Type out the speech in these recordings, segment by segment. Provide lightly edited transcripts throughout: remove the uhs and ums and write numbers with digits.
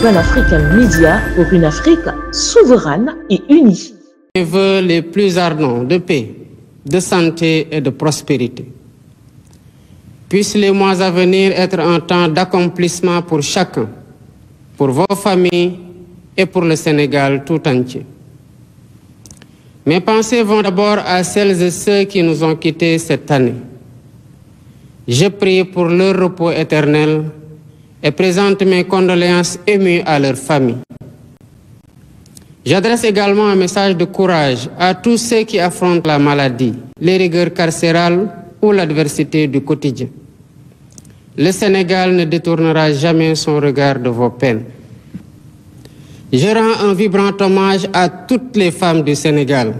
Pan-African Media pour une Afrique souveraine et unie. Les vœux les plus ardents de paix, de santé et de prospérité. Puissent les mois à venir être un temps d'accomplissement pour chacun, pour vos familles et pour le Sénégal tout entier. Mes pensées vont d'abord à celles et ceux qui nous ont quittés cette année. Je prie pour leur repos éternel et présente mes condoléances émues à leurs familles. J'adresse également un message de courage à tous ceux qui affrontent la maladie, les rigueurs carcérales ou l'adversité du quotidien. Le Sénégal ne détournera jamais son regard de vos peines. Je rends un vibrant hommage à toutes les femmes du Sénégal,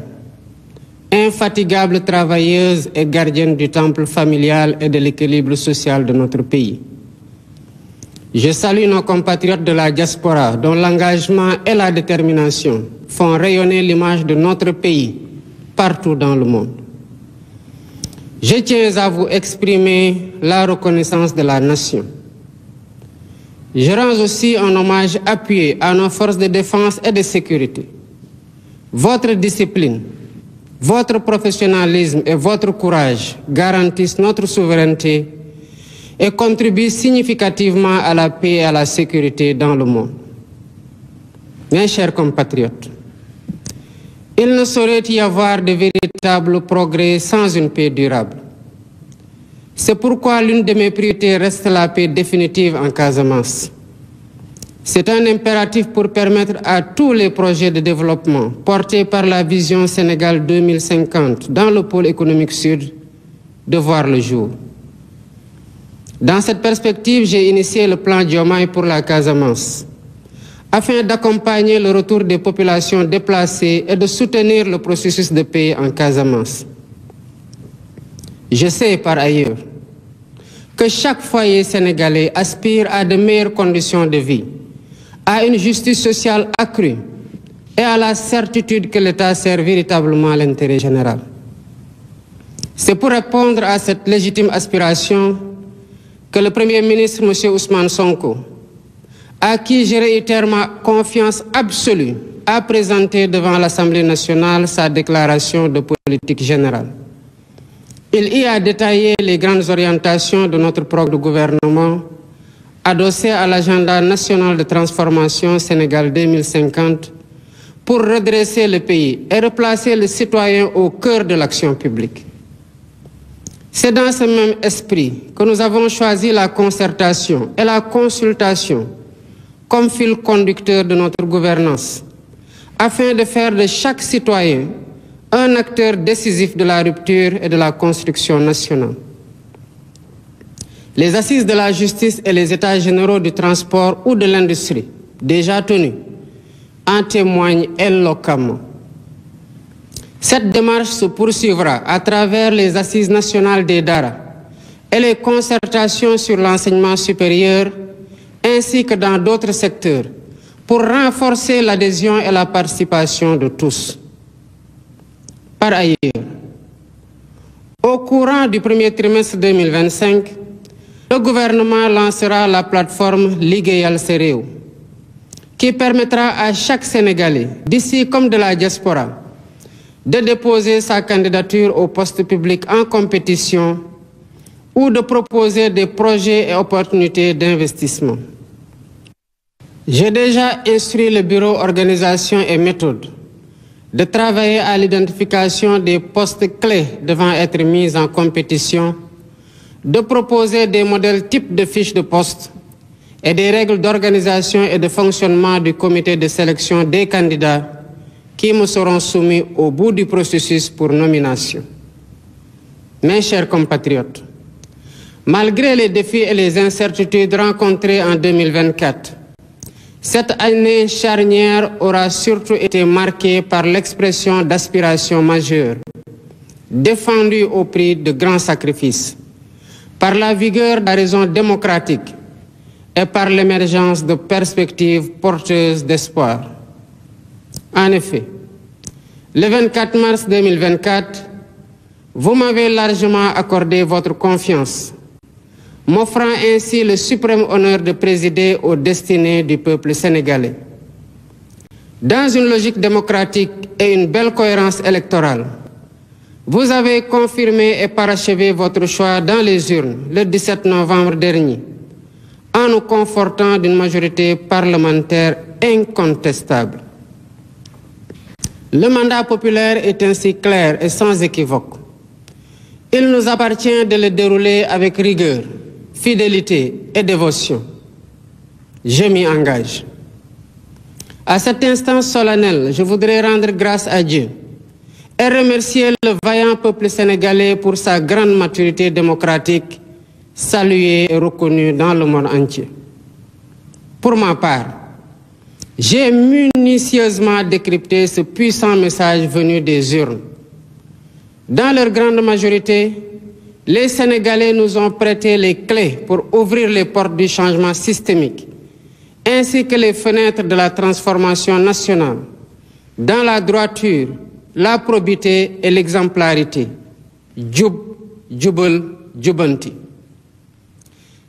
infatigables travailleuses et gardiennes du temple familial et de l'équilibre social de notre pays. Je salue nos compatriotes de la diaspora dont l'engagement et la détermination font rayonner l'image de notre pays partout dans le monde. Je tiens à vous exprimer la reconnaissance de la nation. Je rends aussi un hommage appuyé à nos forces de défense et de sécurité. Votre discipline, votre professionnalisme et votre courage garantissent notre souveraineté et contribuent significativement à la paix et à la sécurité dans le monde. Mes chers compatriotes, il ne saurait y avoir de véritable progrès sans une paix durable. C'est pourquoi l'une de mes priorités reste la paix définitive en Casamance. C'est un impératif pour permettre à tous les projets de développement portés par la vision Sénégal 2050 dans le pôle économique sud de voir le jour. Dans cette perspective, j'ai initié le plan Diomaye pour la Casamance, afin d'accompagner le retour des populations déplacées et de soutenir le processus de paix en Casamance. Je sais par ailleurs que chaque foyer sénégalais aspire à de meilleures conditions de vie, à une justice sociale accrue et à la certitude que l'État sert véritablement l'intérêt général. C'est pour répondre à cette légitime aspiration que le Premier ministre, M. Ousmane Sonko, à qui je réitère ma confiance absolue, a présenté devant l'Assemblée nationale sa déclaration de politique générale. Il y a détaillé les grandes orientations de notre programme de gouvernement, adossé à l'agenda national de transformation Sénégal 2050, pour redresser le pays et replacer le citoyen au cœur de l'action publique. C'est dans ce même esprit que nous avons choisi la concertation et la consultation comme fil conducteur de notre gouvernance, afin de faire de chaque citoyen un acteur décisif de la rupture et de la construction nationale. Les assises de la justice et les états généraux du transport ou de l'industrie, déjà tenus, en témoignent éloquemment. Cette démarche se poursuivra à travers les assises nationales des DARA et les concertations sur l'enseignement supérieur, ainsi que dans d'autres secteurs, pour renforcer l'adhésion et la participation de tous. Par ailleurs, au courant du premier trimestre 2025, le gouvernement lancera la plateforme Ligueyal Sereo, qui permettra à chaque Sénégalais, d'ici comme de la diaspora, de déposer sa candidature au poste public en compétition ou de proposer des projets et opportunités d'investissement. J'ai déjà instruit le bureau organisation et méthode de travailler à l'identification des postes clés devant être mis en compétition, de proposer des modèles types de fiches de poste et des règles d'organisation et de fonctionnement du comité de sélection des candidats qui me seront soumis au bout du processus pour nomination. Mes chers compatriotes, malgré les défis et les incertitudes rencontrés en 2024, cette année charnière aura surtout été marquée par l'expression d'aspirations majeures, défendues au prix de grands sacrifices, par la vigueur de la raison démocratique et par l'émergence de perspectives porteuses d'espoir. En effet, le 24 mars 2024, vous m'avez largement accordé votre confiance m'offrant ainsi le suprême honneur de présider aux destinées du peuple sénégalais. Dans une logique démocratique et une belle cohérence électorale, vous avez confirmé et parachevé votre choix dans les urnes le 17 novembre dernier, en nous confortant d'une majorité parlementaire incontestable. Le mandat populaire est ainsi clair et sans équivoque. Il nous appartient de le dérouler avec rigueur, fidélité et dévotion. Je m'y engage. À cet instant solennel, je voudrais rendre grâce à Dieu et remercier le vaillant peuple sénégalais pour sa grande maturité démocratique, saluée et reconnue dans le monde entier. Pour ma part, j'ai minutieusement décrypté ce puissant message venu des urnes. Dans leur grande majorité, les Sénégalais nous ont prêté les clés pour ouvrir les portes du changement systémique, ainsi que les fenêtres de la transformation nationale, dans la droiture, la probité et l'exemplarité. Djub, djubal, djubanti.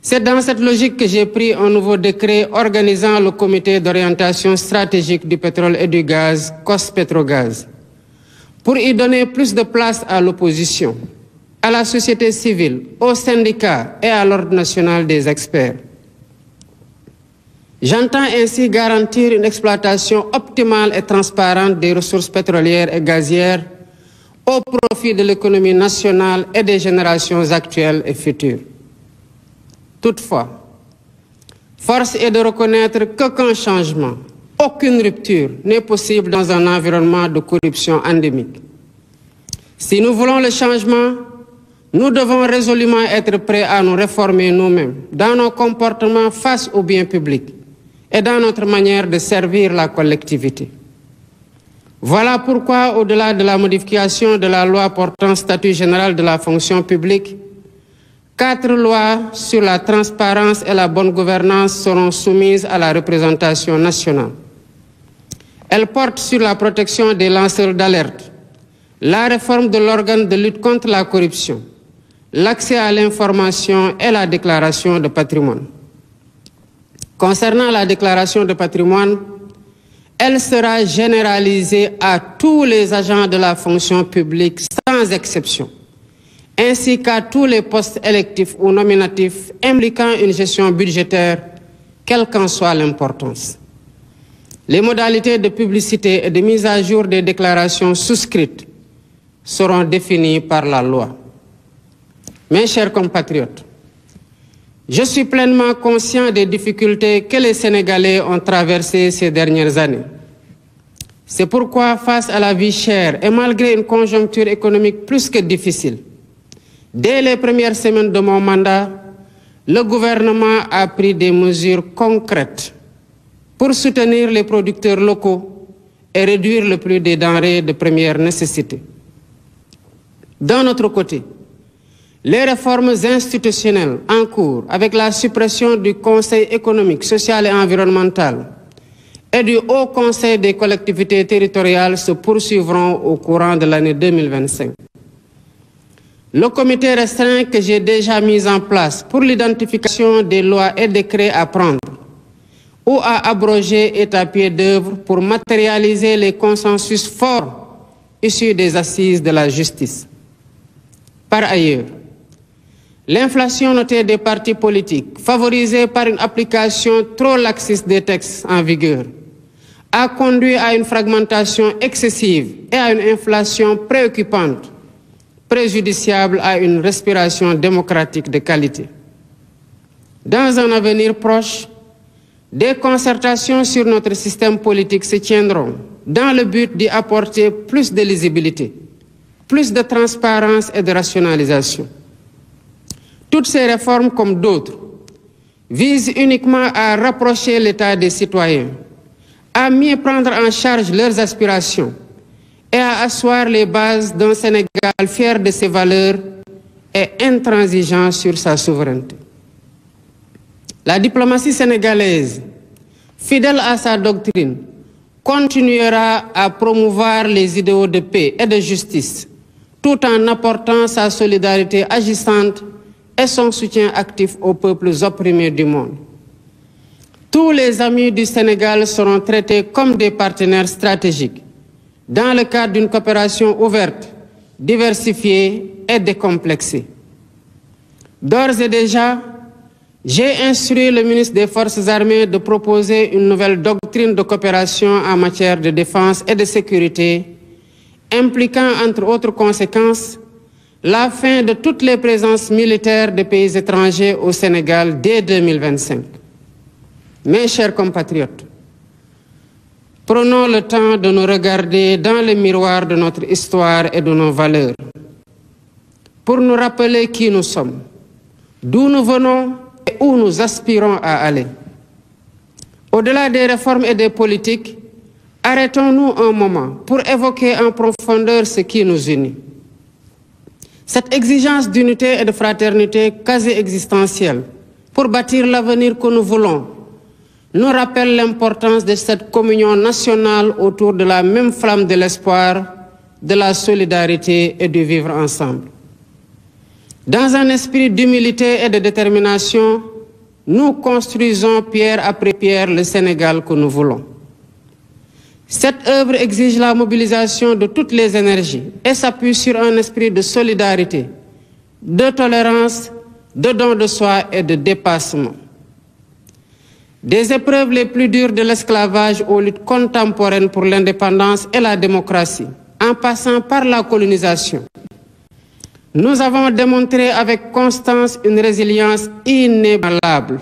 C'est dans cette logique que j'ai pris un nouveau décret organisant le comité d'orientation stratégique du pétrole et du gaz, COS-Pétrogaz, pour y donner plus de place à l'opposition, à la société civile, aux syndicats et à l'ordre national des experts. J'entends ainsi garantir une exploitation optimale et transparente des ressources pétrolières et gazières au profit de l'économie nationale et des générations actuelles et futures. Toutefois, force est de reconnaître qu'aucun changement, aucune rupture n'est possible dans un environnement de corruption endémique. Si nous voulons le changement, nous devons résolument être prêts à nous réformer nous-mêmes dans nos comportements face au bien public et dans notre manière de servir la collectivité. Voilà pourquoi, au-delà de la modification de la loi portant statut général de la fonction publique, 4 lois sur la transparence et la bonne gouvernance seront soumises à la représentation nationale. Elles portent sur la protection des lanceurs d'alerte, la réforme de l'organe de lutte contre la corruption, l'accès à l'information et la déclaration de patrimoine. Concernant la déclaration de patrimoine, elle sera généralisée à tous les agents de la fonction publique sans exception, ainsi qu'à tous les postes électifs ou nominatifs impliquant une gestion budgétaire, quelle qu'en soit l'importance. Les modalités de publicité et de mise à jour des déclarations souscrites seront définies par la loi. Mes chers compatriotes, je suis pleinement conscient des difficultés que les Sénégalais ont traversées ces dernières années. C'est pourquoi, face à la vie chère et malgré une conjoncture économique plus que difficile, dès les premières semaines de mon mandat, le gouvernement a pris des mesures concrètes pour soutenir les producteurs locaux et réduire le prix des denrées de première nécessité. D'un autre côté, les réformes institutionnelles en cours avec la suppression du Conseil économique, social et environnemental et du Haut Conseil des collectivités territoriales se poursuivront au courant de l'année 2025. Le comité restreint que j'ai déjà mis en place pour l'identification des lois et décrets à prendre ou à abroger est à pied d'œuvre pour matérialiser les consensus forts issus des assises de la justice. Par ailleurs, l'inflation notée des partis politiques, favorisée par une application trop laxiste des textes en vigueur, a conduit à une fragmentation excessive et à une inflation préoccupante, préjudiciable à une respiration démocratique de qualité. Dans un avenir proche, des concertations sur notre système politique se tiendront dans le but d'y apporter plus de lisibilité, plus de transparence et de rationalisation. Toutes ces réformes, comme d'autres, visent uniquement à rapprocher l'État des citoyens, à mieux prendre en charge leurs aspirations et à asseoir les bases d'un Sénégal fier de ses valeurs et intransigeant sur sa souveraineté. La diplomatie sénégalaise, fidèle à sa doctrine, continuera à promouvoir les idéaux de paix et de justice, tout en apportant sa solidarité agissante et son soutien actif aux peuples opprimés du monde. Tous les amis du Sénégal seront traités comme des partenaires stratégiques dans le cadre d'une coopération ouverte, diversifiée et décomplexée. D'ores et déjà, j'ai instruit le ministre des Forces armées de proposer une nouvelle doctrine de coopération en matière de défense et de sécurité, impliquant, entre autres conséquences, la fin de toutes les présences militaires de pays étrangers au Sénégal dès 2025. Mes chers compatriotes, prenons le temps de nous regarder dans le miroir de notre histoire et de nos valeurs, pour nous rappeler qui nous sommes, d'où nous venons et où nous aspirons à aller. Au-delà des réformes et des politiques, arrêtons-nous un moment pour évoquer en profondeur ce qui nous unit. Cette exigence d'unité et de fraternité quasi existentielle pour bâtir l'avenir que nous voulons nous rappelle l'importance de cette communion nationale autour de la même flamme de l'espoir, de la solidarité et du vivre ensemble. Dans un esprit d'humilité et de détermination, nous construisons pierre après pierre le Sénégal que nous voulons. Cette œuvre exige la mobilisation de toutes les énergies et s'appuie sur un esprit de solidarité, de tolérance, de don de soi et de dépassement. Des épreuves les plus dures de l'esclavage aux luttes contemporaines pour l'indépendance et la démocratie, en passant par la colonisation, nous avons démontré avec constance une résilience inébranlable.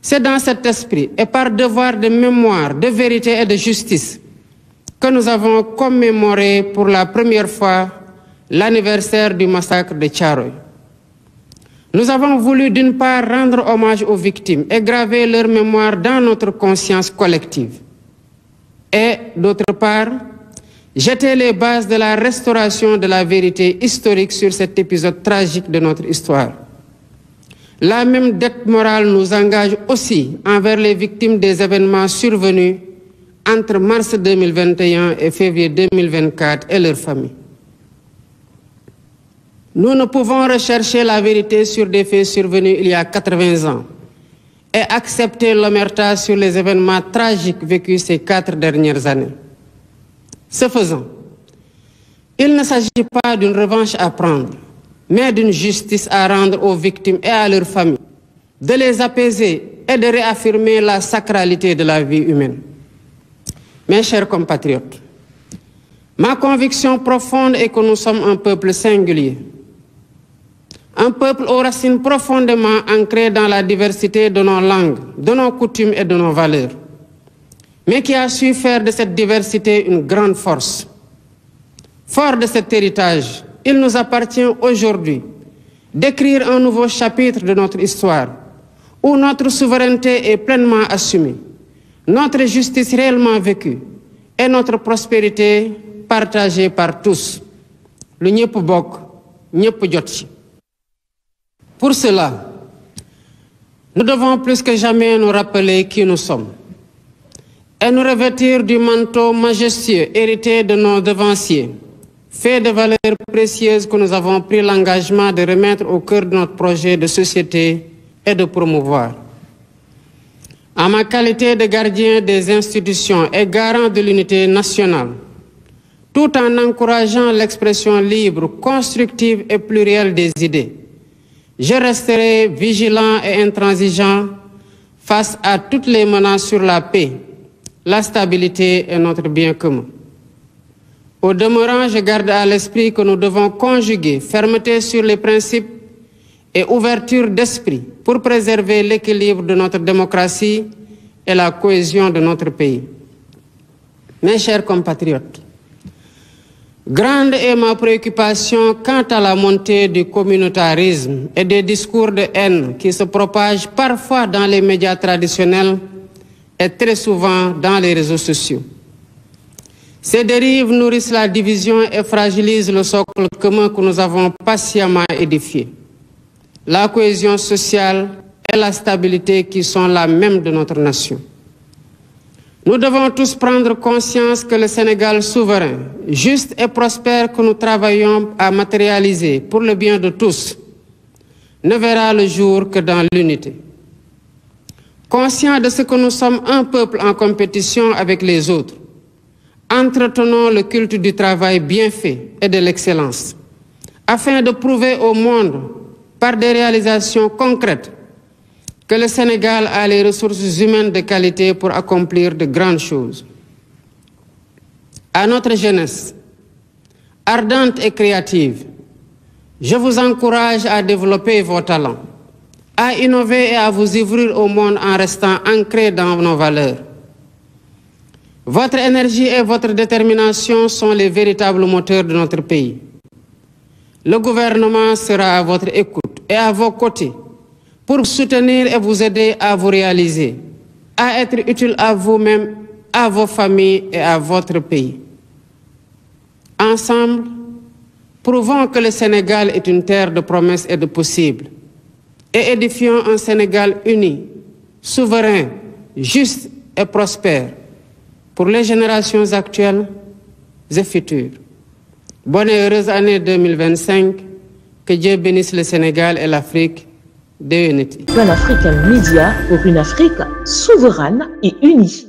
C'est dans cet esprit et par devoir de mémoire, de vérité et de justice que nous avons commémoré pour la première fois l'anniversaire du massacre de Thiaroye. Nous avons voulu d'une part rendre hommage aux victimes et graver leur mémoire dans notre conscience collective. Et d'autre part, jeter les bases de la restauration de la vérité historique sur cet épisode tragique de notre histoire. La même dette morale nous engage aussi envers les victimes des événements survenus entre mars 2021 et février 2024 et leurs familles. Nous ne pouvons rechercher la vérité sur des faits survenus il y a 80 ans et accepter l'omerta sur les événements tragiques vécus ces 4 dernières années. Ce faisant, il ne s'agit pas d'une revanche à prendre, mais d'une justice à rendre aux victimes et à leurs familles, de les apaiser et de réaffirmer la sacralité de la vie humaine. Mes chers compatriotes, ma conviction profonde est que nous sommes un peuple singulier, un peuple aux racines profondément ancrées dans la diversité de nos langues, de nos coutumes et de nos valeurs, mais qui a su faire de cette diversité une grande force. Fort de cet héritage, il nous appartient aujourd'hui d'écrire un nouveau chapitre de notre histoire, où notre souveraineté est pleinement assumée, notre justice réellement vécue et notre prospérité partagée par tous. Le ñëpp bokk, ñëpp jot ci. Pour cela, nous devons plus que jamais nous rappeler qui nous sommes et nous revêtir du manteau majestueux hérité de nos devanciers, fait de valeurs précieuses que nous avons pris l'engagement de remettre au cœur de notre projet de société et de promouvoir. En ma qualité de gardien des institutions et garant de l'unité nationale, tout en encourageant l'expression libre, constructive et plurielle des idées, je resterai vigilant et intransigeant face à toutes les menaces sur la paix, la stabilité et notre bien commun. Au demeurant, je garde à l'esprit que nous devons conjuguer fermeté sur les principes et ouverture d'esprit pour préserver l'équilibre de notre démocratie et la cohésion de notre pays. Mes chers compatriotes, grande est ma préoccupation quant à la montée du communautarisme et des discours de haine qui se propagent parfois dans les médias traditionnels et très souvent dans les réseaux sociaux. Ces dérives nourrissent la division et fragilisent le socle commun que nous avons patiemment édifié, la cohésion sociale et la stabilité qui sont la même de notre nation. Nous devons tous prendre conscience que le Sénégal souverain, juste et prospère que nous travaillons à matérialiser pour le bien de tous ne verra le jour que dans l'unité. Conscients de ce que nous sommes un peuple en compétition avec les autres, entretenons le culte du travail bien fait et de l'excellence, afin de prouver au monde, par des réalisations concrètes, que le Sénégal a les ressources humaines de qualité pour accomplir de grandes choses. À notre jeunesse, ardente et créative, je vous encourage à développer vos talents, à innover et à vous ouvrir au monde en restant ancrés dans nos valeurs. Votre énergie et votre détermination sont les véritables moteurs de notre pays. Le gouvernement sera à votre écoute et à vos côtés pour vous soutenir et vous aider à vous réaliser, à être utile à vous-même, à vos familles et à votre pays. Ensemble, prouvons que le Sénégal est une terre de promesses et de possibles, et édifions un Sénégal uni, souverain, juste et prospère pour les générations actuelles et futures. Bonne et heureuse année 2025, que Dieu bénisse le Sénégal et l'Afrique de unité. Pan African Media pour une Afrique souveraine et unie.